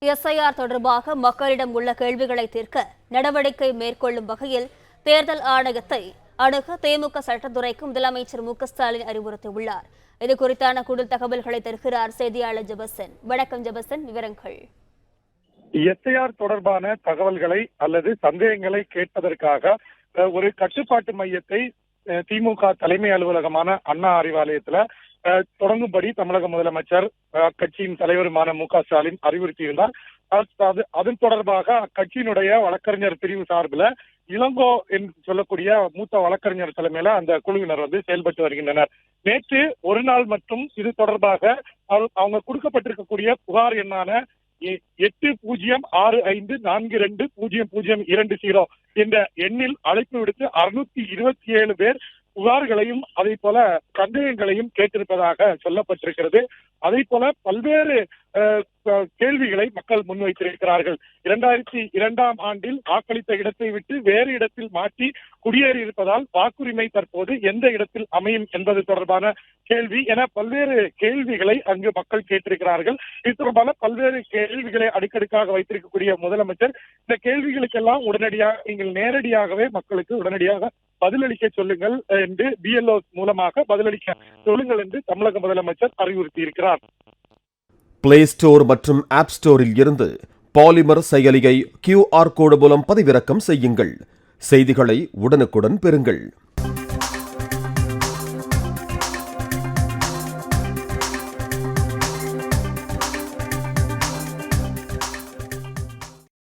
SIR தொடர்பாக மக்களிடம் உள்ள கேள்விகளை தீர்க்க நடவடிக்கை மேற்கொள்ளும் வகையில் தேர்தல் ஆணையத்தை அணுக திமுக சட்டத்துறைக்கு முதலமைச்சர் மு.க.ஸ்டாலின் அறிவுறுத்தியுள்ளார். இது குறித்தான கூடுதல் தகவல்களை தருகிறார் செய்தியாளர் ஜெபசன். வணக்கம் ஜெபசன், விவரங்கள். எஸ்ஐஆர் தொடர்பான தகவல்களை அல்லது சந்தேகங்களை கேட்பதற்காக ஒரு கட்டுப்பாட்டு மையத்தை திமுக தலைமை அலுவலகமான அண்ணா அறிவாலயத்துல தொடங்கும்படி தமிழக முதலமைச்சர் அக்கட்சியின் தலைவருமான மு.க.ஸ்டாலின் அறிவுறுத்தியிருந்தார். அதன் தொடர்பாக அக்கட்சியினுடைய வழக்கறிஞர் பிரிவு சார்பில் இளங்கோ என்று சொல்லக்கூடிய மூத்த வழக்கறிஞர் தலைமையில அந்த குழுவினர் செயல்பட்டு வருகின்றனர். நேற்று ஒரு நாள் மட்டும் இது தொடர்பாக அவங்க கொடுக்கப்பட்டிருக்கக்கூடிய புகார் எண்ணான 8065420020 என்ற எண்ணில் அழைப்பு விடுத்து 627 பேர் புகார்களையும் அதே போல சந்தேகங்களையும் கேட்டிருப்பதாக சொல்லப்பட்டிருக்கிறது. அதே போல பல்வேறு கேள்விகளை மக்கள் முன்வைத்திருக்கிறார்கள். 2002ஆம் ஆண்டில் வாக்களித்த இடத்தை விட்டு வேறு இடத்தில் மாற்றி குடியேறி இருப்பதால் வாக்குரிமை தற்போது எந்த இடத்தில் அமையும் என்பது தொடர்பான கேள்வி என பல்வேறு கேள்விகளை அங்கு மக்கள் கேட்டிருக்கிறார்கள். இது தொடர்பான பல்வேறு கேள்விகளை அடுக்கடுக்காக வைத்திருக்கக்கூடிய முதலமைச்சர் இந்த கேள்விகளுக்கெல்லாம் உடனடியாக நீங்கள் நேரடியாகவே மக்களுக்கு உடனடியாக பதிலளிக்க சொல்லுங்கள் என்று BLO மூலமாக பதிலளிக்க சொல்லுங்கள் என்று தமிழக முதலமைச்சர் அறிவுறுத்தி இருக்கிறார். பிளே ஸ்டோர் மற்றும் ஆப் ஸ்டோரில் இருந்து பாலிமர் செயலியை QR கோடு மூலம் பதிவிறக்கம் செய்யுங்கள். செய்திகளை உடனுக்குடன் பெறுங்கள்.